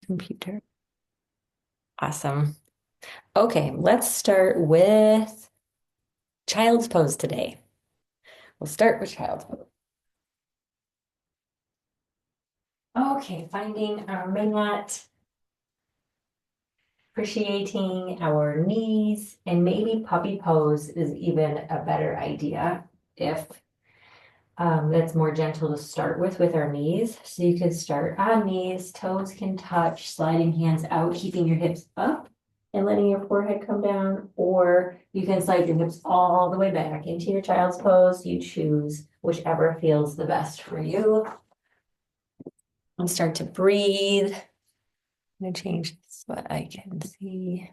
computer. Awesome. Okay, let's start with child's pose today. We'll start with child's pose. Okay, finding our mat, appreciating our knees, and maybe puppy pose is even a better idea if that's more gentle to start with our knees. So you can start on knees, toes can touch, sliding hands out, keeping your hips up and letting your forehead come down, or you can slide your hips all the way back into your child's pose. You choose whichever feels the best for you. And start to breathe. I'm gonna change this so I can see.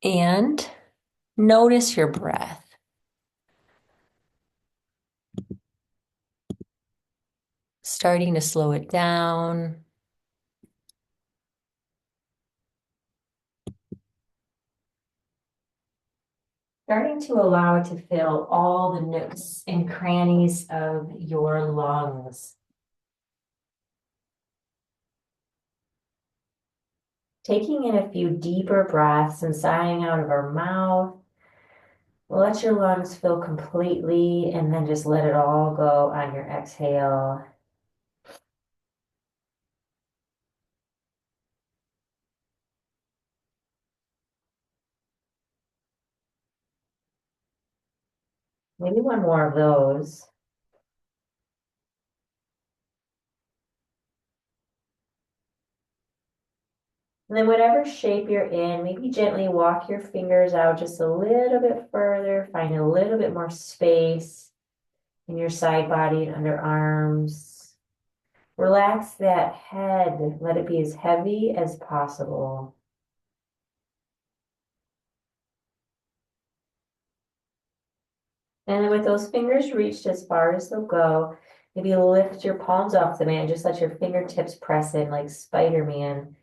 And notice your breath. Starting to slow it down. Starting to allow it to fill all the nooks and crannies of your lungs. Taking in a few deeper breaths and sighing out of our mouth. Let your lungs fill completely and then just let it all go on your exhale. Maybe one more of those. And then whatever shape you're in, maybe gently walk your fingers out just a little bit further, find a little bit more space in your side body and underarms. Relax that head, let it be as heavy as possible. And then with those fingers reached as far as they'll go, maybe lift your palms off the mat, just let your fingertips press in like Spider-Man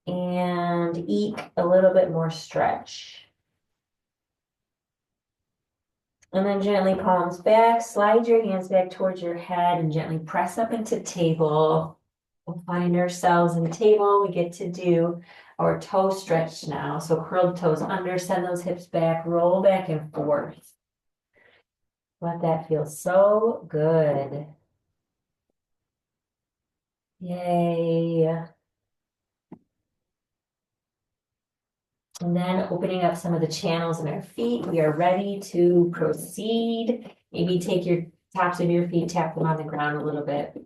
and eke a little bit more stretch. And then gently palms back, slide your hands back towards your head and gently press up into table. We'll find ourselves in table. We get to do our toe stretch now. So curl the toes under, send those hips back, roll back and forth. Let that feel so good. Yay. And then opening up some of the channels in our feet, we are ready to proceed. Maybe take your tops of your feet, tap them on the ground a little bit.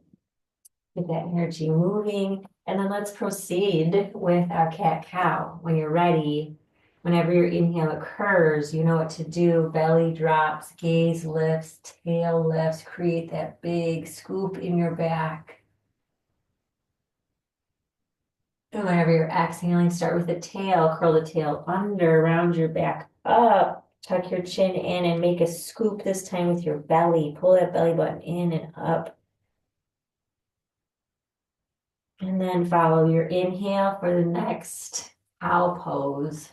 Get that energy moving. And then let's proceed with our cat-cow. When you're ready, whenever your inhale occurs, you know what to do. Belly drops, gaze lifts, tail lifts, create that big scoop in your back. And whenever you're exhaling, start with the tail, curl the tail under, round your back up, tuck your chin in and make a scoop this time with your belly. Pull that belly button in and up. And then follow your inhale for the next cow pose.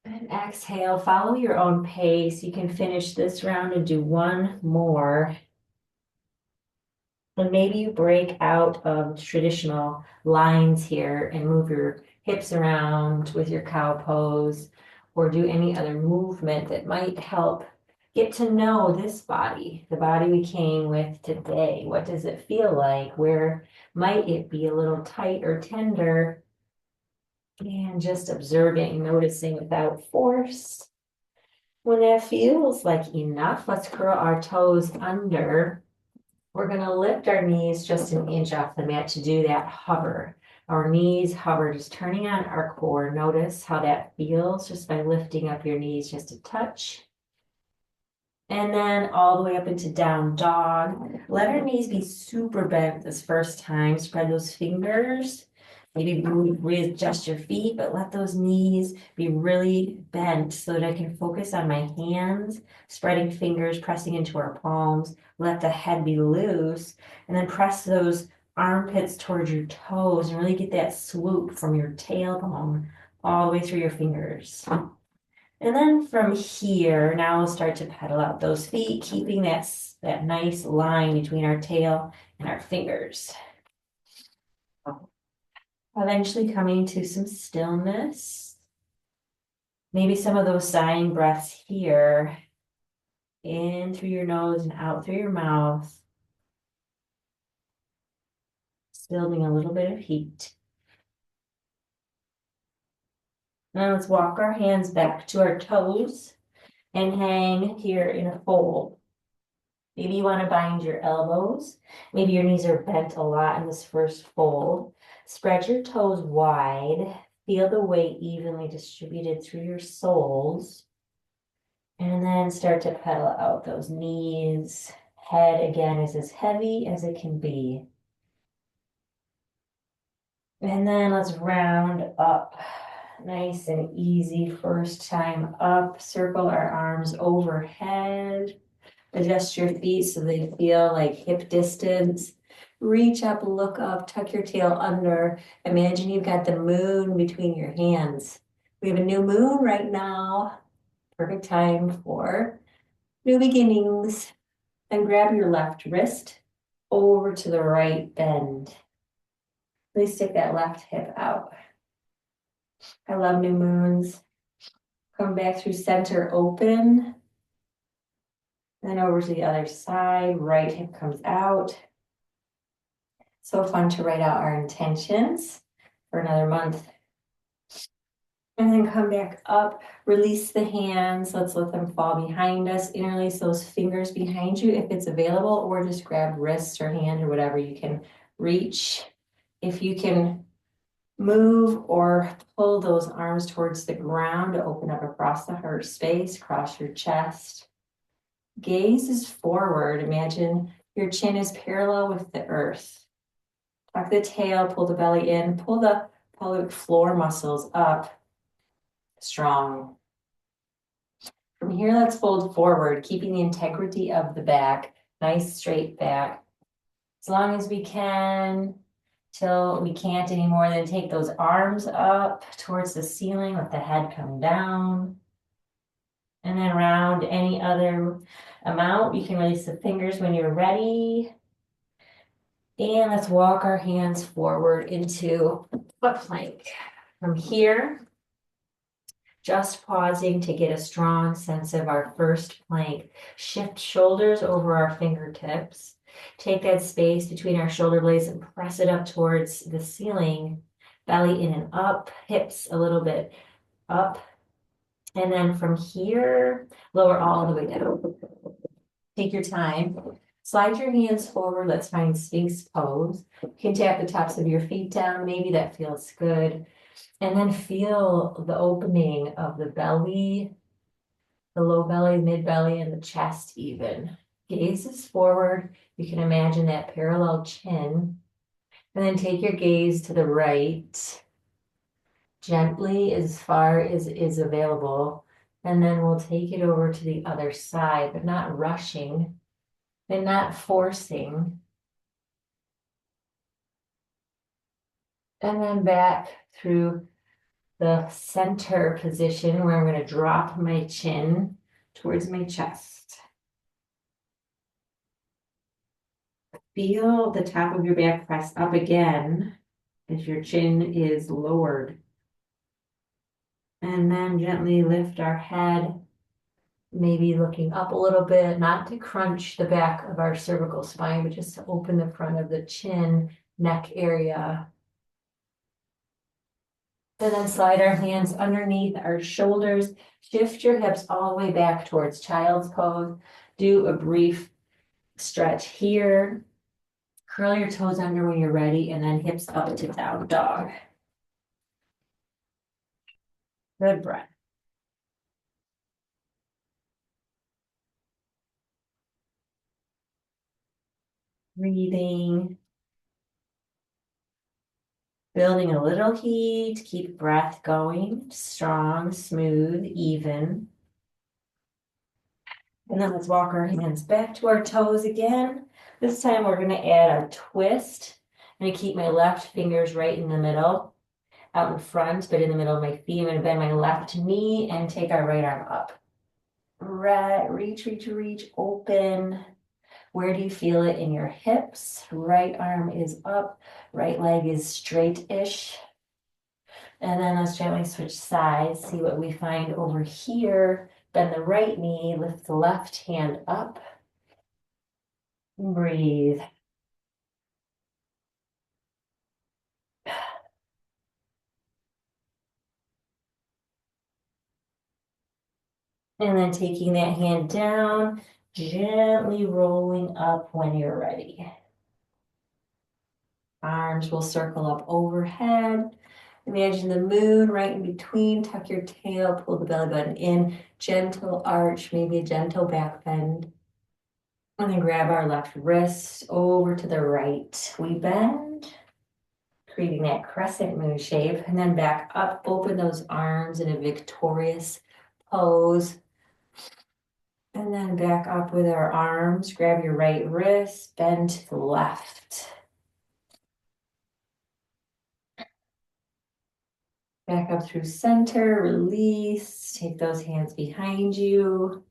And exhale, follow your own pace. You can finish this round and do one more. And maybe you break out of traditional lines here and move your hips around with your cow pose or do any other movement that might help get to know this body, the body we came with today. What does it feel like? Where might it be a little tight or tender? And just observing, noticing without force. When that feels like enough, let's curl our toes under. We're going to lift our knees just an inch off the mat to do that hover. Our knees hover, just turning on our core. Notice how that feels just by lifting up your knees just a touch. And then all the way up into down dog. Let our knees be super bent this first time. Spread those fingers. Maybe readjust your feet, but let those knees be really bent so that I can focus on my hands, spreading fingers, pressing into our palms. Let the head be loose, and then press those armpits towards your toes and really get that swoop from your tailbone all the way through your fingers. And then from here, now we'll start to pedal out those feet, keeping that nice line between our tail and our fingers. Eventually coming to some stillness. Maybe some of those sighing breaths here, in through your nose and out through your mouth. Building a little bit of heat. Now let's walk our hands back to our toes and hang here in a fold. Maybe you want to bind your elbows. Maybe your knees are bent a lot in this first fold. Spread your toes wide. Feel the weight evenly distributed through your soles. And then start to pedal out those knees. Head again is as heavy as it can be. And then let's round up. Nice and easy first time up. Circle our arms overhead. Adjust your feet so they feel like hip distance. Reach up, look up, tuck your tail under. Imagine you've got the moon between your hands. We have a new moon right now. Perfect time for new beginnings. Then grab your left wrist over to the right bend. Please stick that left hip out. I love new moons. Come back through center open. Then over to the other side, right hip comes out. So fun to write out our intentions for another month. And then come back up, release the hands. Let's let them fall behind us. Interlace those fingers behind you if it's available, or just grab wrists or hand or whatever you can reach. If you can move or pull those arms towards the ground to open up across the heart space, cross your chest. Gaze is forward. Imagine your chin is parallel with the earth. Tuck the tail, pull the belly in, pull the pelvic floor muscles up. Strong. From here, let's fold forward, keeping the integrity of the back. Nice straight back. As long as we can, till we can't anymore, then take those arms up towards the ceiling, let the head come down. And then round any other amount. You can release the fingers when you're ready. And let's walk our hands forward into foot plank. From here, just pausing to get a strong sense of our first plank. Shift shoulders over our fingertips. Take that space between our shoulder blades and press it up towards the ceiling. Belly in and up, hips a little bit up. And then from here, lower all the way down. Take your time. Slide your hands forward. Let's find Sphinx pose. You can tap the tops of your feet down. Maybe that feels good. And then feel the opening of the belly, the low belly, mid belly, and the chest even. Gaze is forward. You can imagine that parallel chin. And then take your gaze to the right, gently as far as is available. And then we'll take it over to the other side, but not rushing and not forcing. And then back through the center position where I'm going to drop my chin towards my chest. Feel the top of your back press up again as your chin is lowered. And then gently lift our head, maybe looking up a little bit, not to crunch the back of our cervical spine, but just to open the front of the chin, neck area. And then slide our hands underneath our shoulders. Shift your hips all the way back towards child's pose. Do a brief stretch here. Curl your toes under when you're ready, and then hips up to down dog. Good breath. Breathing. Building a little heat, keep breath going, strong, smooth, even. And then let's walk our hands back to our toes again. This time we're going to add a twist. I'm going to keep my left fingers right in the middle. out in front, but in the middle of my feet. I'm gonna bend my left knee and take our right arm up. Right, reach, reach, reach, open. Where do you feel it in your hips? Right arm is up, right leg is straight-ish. And then let's gently switch sides, see what we find over here. Bend the right knee, lift the left hand up. Breathe. And then taking that hand down, gently rolling up when you're ready. Arms will circle up overhead. Imagine the moon right in between. Tuck your tail, pull the belly button in. Gentle arch, maybe a gentle back bend. And then grab our left wrist over to the right. We bend, creating that crescent moon shape. And then back up, open those arms in a victorious pose. And then back up with our arms. Grab your right wrist, bend to the left. Back up through center, release, take those hands behind you,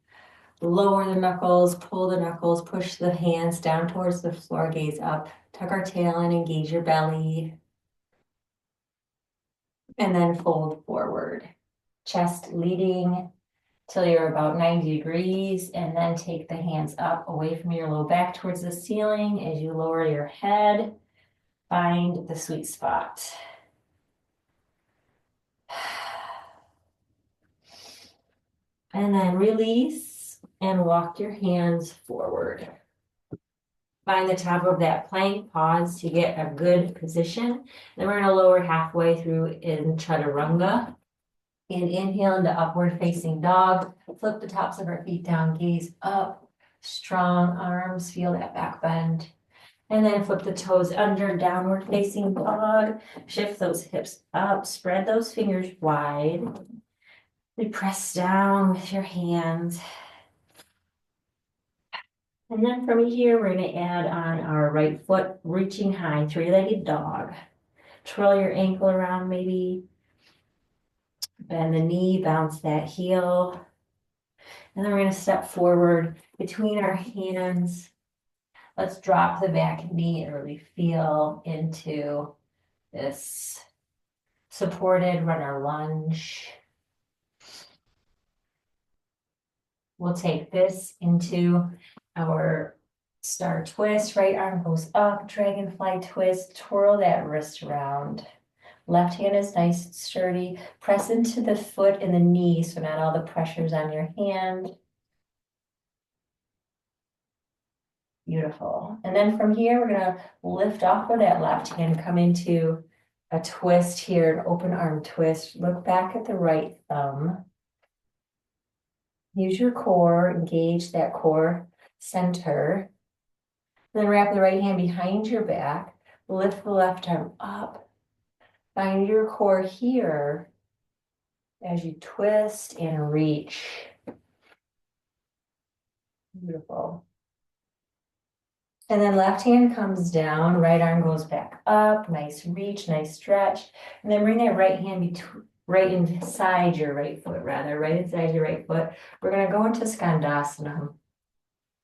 lower the knuckles, pull the knuckles, push the hands down towards the floor, gaze up, tuck our tail in, engage your belly, and then fold forward. Chest leading till you're about 90 degrees, and then take the hands up away from your low back towards the ceiling as you lower your head, find the sweet spot. And then release and walk your hands forward. Find the top of that plank, pause to get a good position. Then we're gonna lower halfway through in chaturanga. And inhale into upward facing dog. Flip the tops of our feet down, gaze up. Strong arms, feel that back bend. And then flip the toes under, downward facing dog. Shift those hips up, spread those fingers wide. We press down with your hands. And then from here, we're going to add on our right foot, reaching high, three-legged dog. Twirl your ankle around maybe. Bend the knee, bounce that heel. And then we're going to step forward between our hands. Let's drop the back knee and really feel into this supported runner lunge. We'll take this into our star twist. Right arm goes up, dragonfly twist, twirl that wrist around. Left hand is nice and sturdy. Press into the foot and the knee so not all the pressure's on your hand. Beautiful. And then from here, we're gonna lift off with that left hand, come into a twist here, an open arm twist. Look back at the right thumb. Use your core, engage that core center. Then wrap the right hand behind your back, lift the left arm up. Find your core here as you twist and reach. Beautiful. And then left hand comes down, right arm goes back up, nice reach, nice stretch. And then bring that right hand right inside your right foot, right inside your right foot. We're gonna go into Skandasana.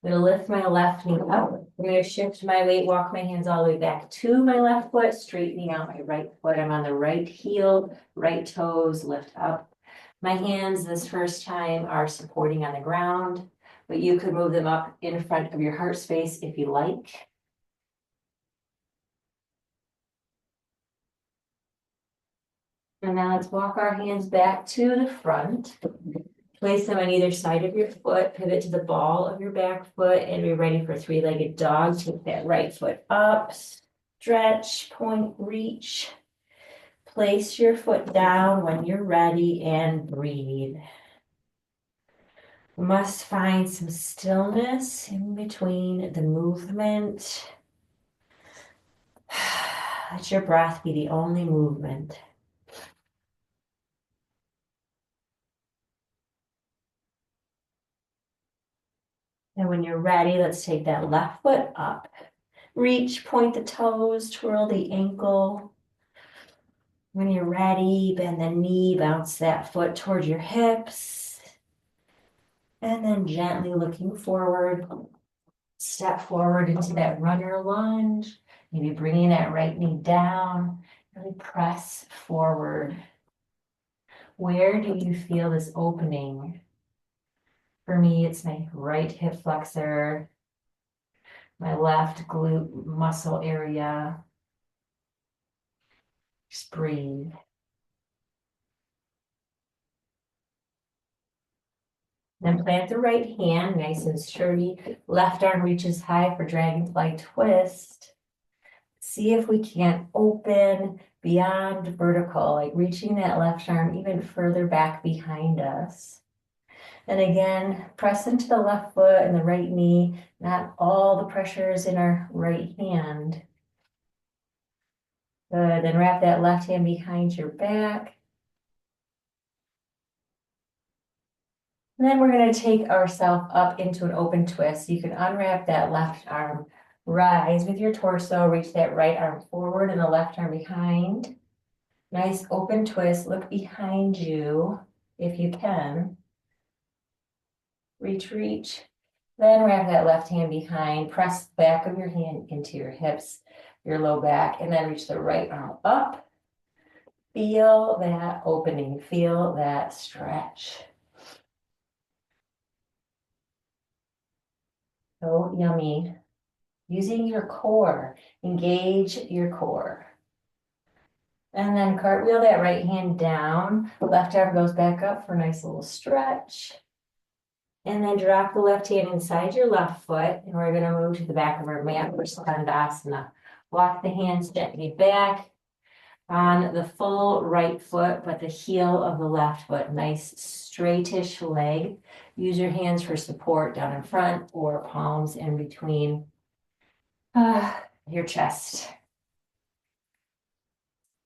I'm gonna lift my left knee up. I'm gonna shift my weight, walk my hands all the way back to my left foot, straightening out my right foot. I'm on the right heel, right toes, lift up. My hands this first time are supporting on the ground, but you could move them up in front of your heart space if you like. And now let's walk our hands back to the front. Place them on either side of your foot, pivot to the ball of your back foot, and be ready for three-legged dog. Take that right foot up, stretch, point, reach. Place your foot down when you're ready and breathe. You must find some stillness in between the movement. Let your breath be the only movement. And when you're ready, let's take that left foot up. Reach, point the toes, twirl the ankle. When you're ready, bend the knee, bounce that foot towards your hips. And then gently looking forward, step forward into that runner lunge. Maybe bringing that right knee down, really press forward. Where do you feel this opening? For me, it's my right hip flexor, my left glute muscle area. Just breathe. Then plant the right hand nice and sturdy. Left arm reaches high for dragonfly twist. See if we can't open beyond vertical, like reaching that left arm even further back behind us. And again, press into the left foot and the right knee. Not all the pressure is in our right hand. Good, then wrap that left hand behind your back. And then we're going to take ourselves up into an open twist. You can unwrap that left arm, rise with your torso, reach that right arm forward and the left arm behind. Nice open twist, look behind you if you can. Reach, reach. Then wrap that left hand behind, press the back of your hand into your hips, your low back, and then reach the right arm up. Feel that opening, feel that stretch. So yummy. Using your core, engage your core. And then cartwheel that right hand down, left arm goes back up for a nice little stretch. And then drop the left hand inside your left foot, and we're going to move to the back of our mat for Skandasana. Walk the hands gently back on the full right foot, but the heel of the left foot. Nice straightish leg. Use your hands for support down in front or palms in between your chest.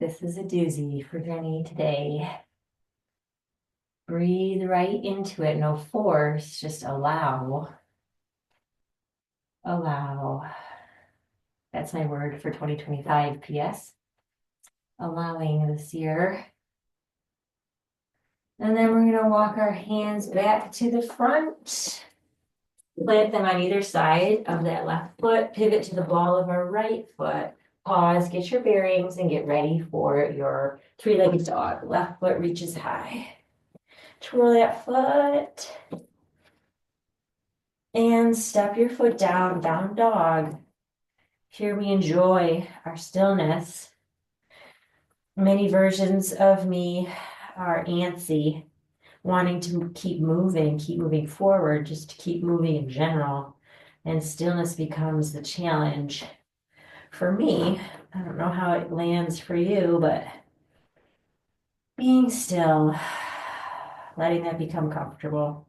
This is a doozy for Jenny today. Breathe right into it, no force, just allow. Allow. That's my word for 2025, PS. Allowing this year. And then we're gonna walk our hands back to the front. Plant them on either side of that left foot, pivot to the ball of our right foot. Pause, get your bearings, and get ready for your three-legged dog. Left foot reaches high. Twirl that foot. And step your foot down, down dog. Here we enjoy our stillness. Many versions of me are antsy, wanting to keep moving forward, just to keep moving in general. And stillness becomes the challenge. For me, I don't know how it lands for you, but being still, letting that become comfortable.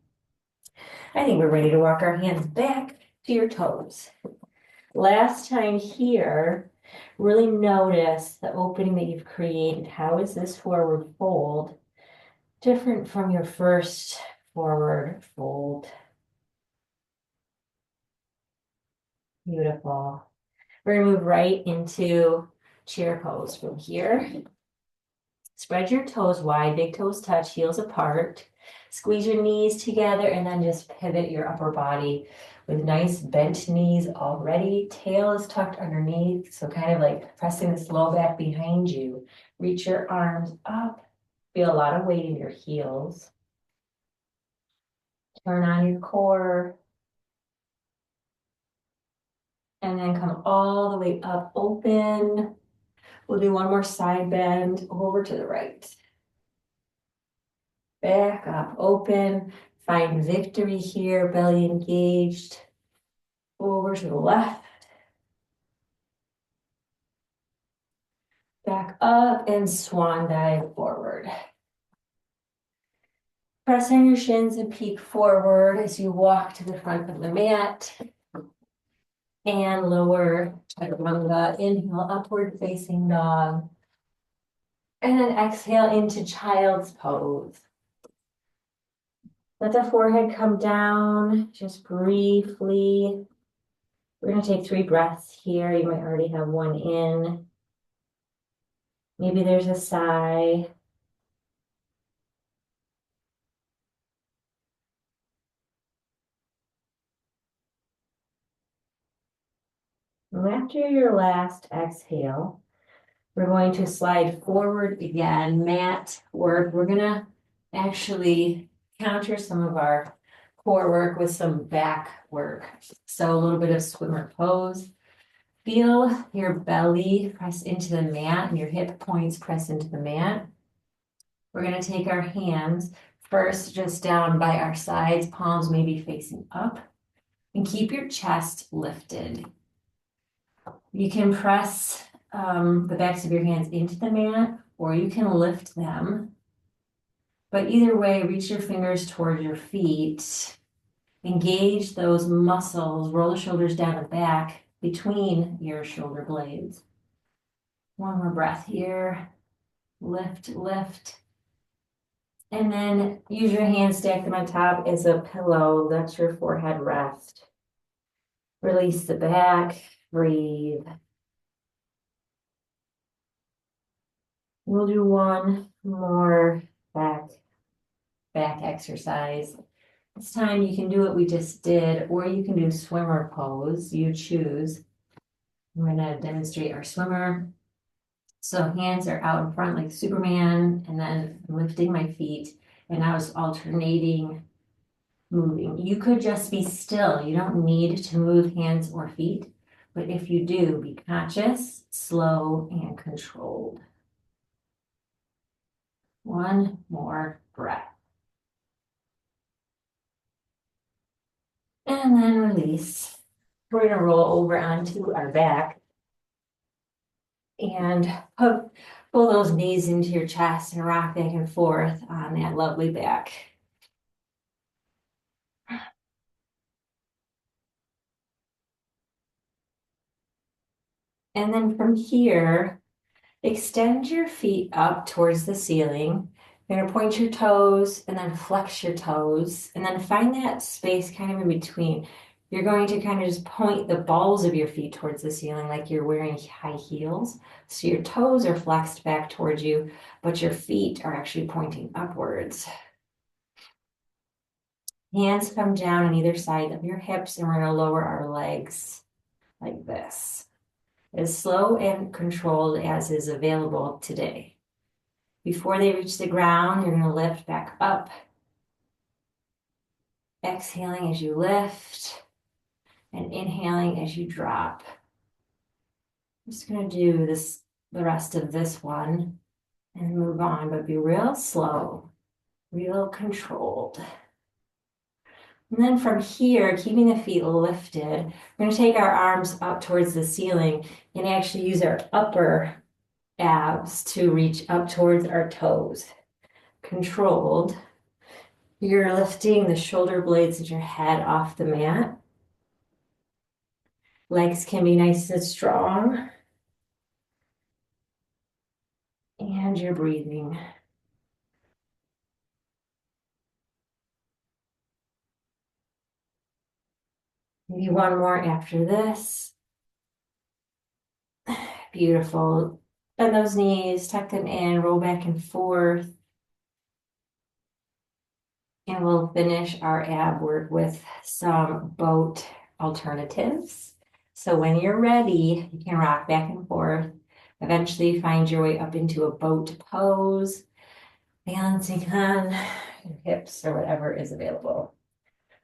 I think we're ready to walk our hands back to your toes. Last time here, really notice the opening that you've created. How is this forward fold different from your first forward fold? Beautiful. We're going to move right into chair pose from here. Spread your toes wide, big toes touch, heels apart. Squeeze your knees together and then just pivot your upper body with nice bent knees already. Tail is tucked underneath, so kind of like pressing this low back behind you. Reach your arms up. Feel a lot of weight in your heels. Turn on your core. And then come all the way up, open. We'll do one more side bend over to the right. Back up, open. Find victory here, belly engaged. Over to the left. Back up and swan dive forward. Press on your shins and peek forward as you walk to the front of the mat. And lower chaturanga. Inhale, upward facing dog. And then exhale into child's pose. Let the forehead come down just briefly. We're going to take 3 breaths here. You might already have one in. Maybe there's a sigh. And after your last exhale, we're going to slide forward again, mat work. We're gonna actually counter some of our core work with some back work. So a little bit of swimmer pose. Feel your belly press into the mat and your hip points press into the mat. We're gonna take our hands first just down by our sides, palms maybe facing up, and keep your chest lifted. You can press the backs of your hands into the mat, or you can lift them. But either way, reach your fingers toward your feet. Engage those muscles, roll the shoulders down and back between your shoulder blades. One more breath here. Lift, lift. And then use your hands, stack them on top as a pillow. Let your forehead rest. Release the back, breathe. We'll do one more back exercise. This time you can do what we just did, or you can do swimmer pose. You choose. We're gonna demonstrate our swimmer. So hands are out in front like Superman, and then lifting my feet, and I was alternating moving. You could just be still. You don't need to move hands or feet, but if you do, be conscious, slow, and controlled. One more breath. And then release. We're gonna roll over onto our back and pull those knees into your chest and rock back and forth on that lovely back. And then from here, extend your feet up towards the ceiling. You're gonna point your toes and then flex your toes and then find that space kind of in between. You're going to kind of just point the balls of your feet towards the ceiling like you're wearing high heels. So your toes are flexed back towards you, but your feet are actually pointing upwards. Hands come down on either side of your hips, and we're gonna lower our legs like this. As slow and controlled as is available today. Before they reach the ground, you're gonna lift back up. Exhaling as you lift and inhaling as you drop. I'm just gonna do this, the rest of this one and move on, but be real slow, real controlled. And then from here, keeping the feet lifted, we're going to take our arms up towards the ceiling and actually use our upper abs to reach up towards our toes. Controlled. You're lifting the shoulder blades of your head off the mat. Legs can be nice and strong. And you're breathing. Maybe one more after this. Beautiful. Bend those knees, tuck them in, roll back and forth. And we'll finish our ab work with some boat alternatives. So when you're ready, you can rock back and forth. Eventually find your way up into a boat pose, balancing on your hips or whatever is available.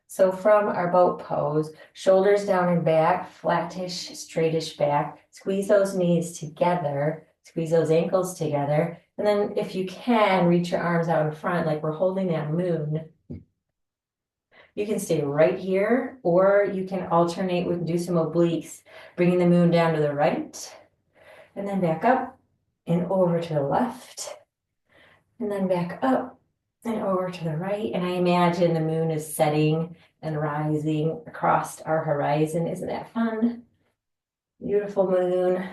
So from our boat pose, shoulders down and back, flattish, straightish back, squeeze those knees together, squeeze those ankles together. And then if you can, reach your arms out in front like we're holding that moon. You can stay right here, or you can alternate with do some obliques, bringing the moon down to the right, and then back up and over to the left, and then back up and over to the right. And I imagine the moon is setting and rising across our horizon. Isn't that fun? Beautiful moon,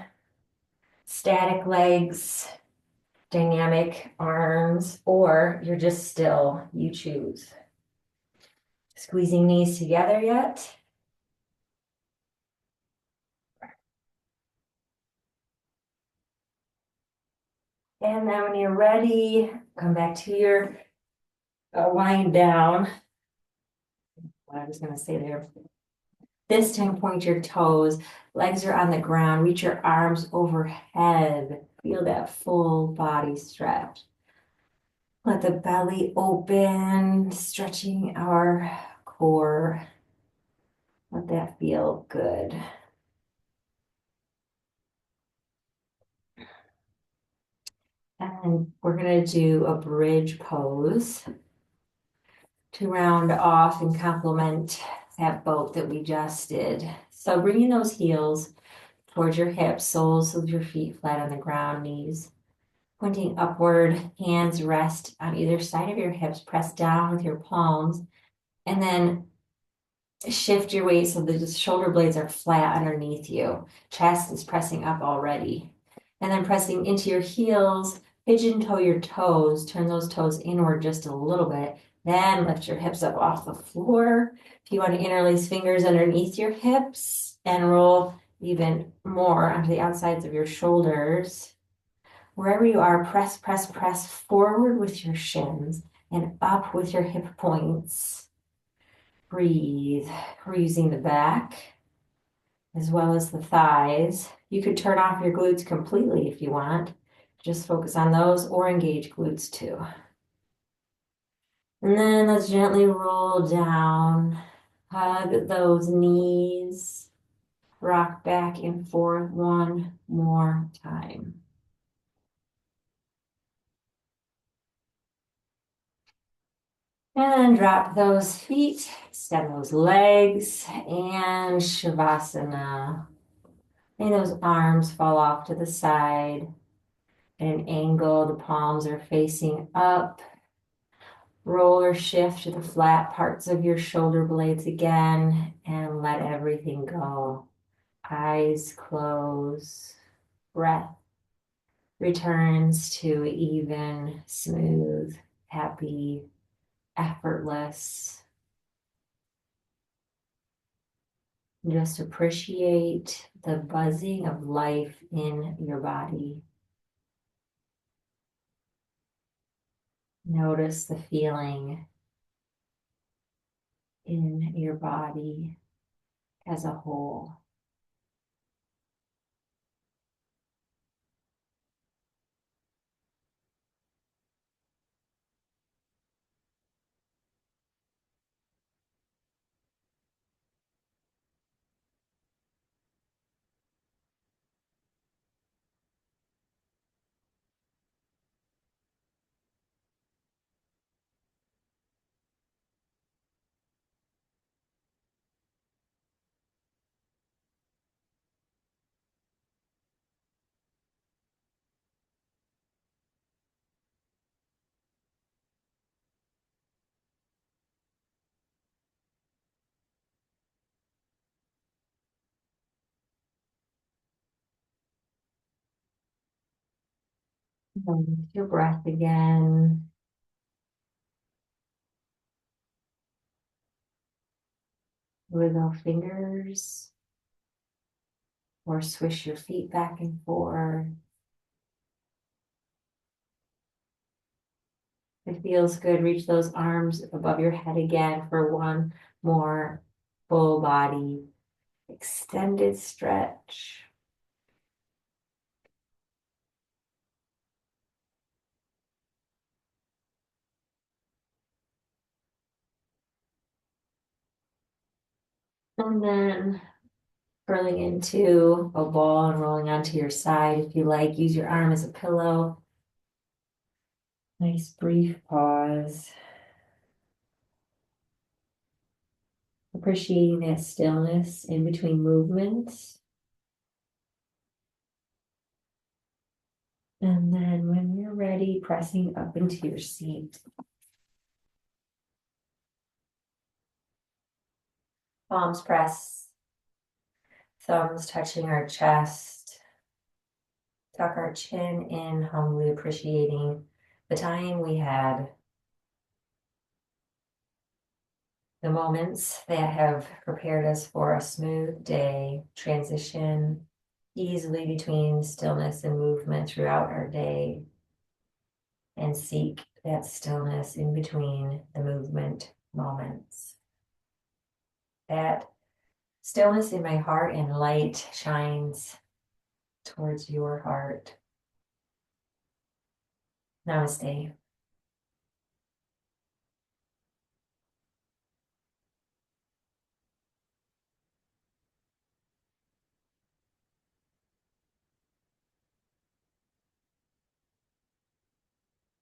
static legs, dynamic arms, or you're just still, you choose. Squeezing knees together yet? And then when you're ready, come back to your lying down. What I was gonna say there. This time, point your toes, legs are on the ground, reach your arms overhead. Feel that full body stretch. Let the belly open, stretching our core. Let that feel good. And we're gonna do a bridge pose to round off and complement that boat that we just did. So bringing those heels towards your hips, soles of your feet flat on the ground, knees pointing upward, hands rest on either side of your hips, press down with your palms, and then shift your weight so the shoulder blades are flat underneath you. Chest is pressing up already. And then pressing into your heels, pigeon toe your toes, turn those toes inward just a little bit. Then lift your hips up off the floor. If you want to interlace fingers underneath your hips and roll even more onto the outsides of your shoulders. Wherever you are, press, press, press forward with your shins and up with your hip points. Breathe. We're using the back as well as the thighs. You could turn off your glutes completely if you want. Just focus on those or engage glutes too. And then let's gently roll down. Hug those knees. Rock back and forth one more time. And drop those feet, extend those legs, and Shavasana. And those arms fall off to the side at an angle. The palms are facing up. Roll or shift to the flat parts of your shoulder blades again, and let everything go. Eyes close. Breath returns to even, smooth, happy, effortless. Just appreciate the buzzing of life in your body. Notice the feeling in your body as a whole. Your breath again. Wiggle fingers or swish your feet back and forth. It feels good. Reach those arms above your head again for one more full body extended stretch. And then curling into a ball and rolling onto your side. If you like, use your arm as a pillow. Nice brief pause. Appreciating that stillness in between movements. And then when you're ready, pressing up into your seat. Palms press, thumbs touching our chest. Tuck our chin in, humbly appreciating the time we had, the moments that have prepared us for a smooth day, transition easily between stillness and movement throughout our day. and seek that stillness in between the movement moments. That stillness in my heart and light shines towards your heart. Namaste.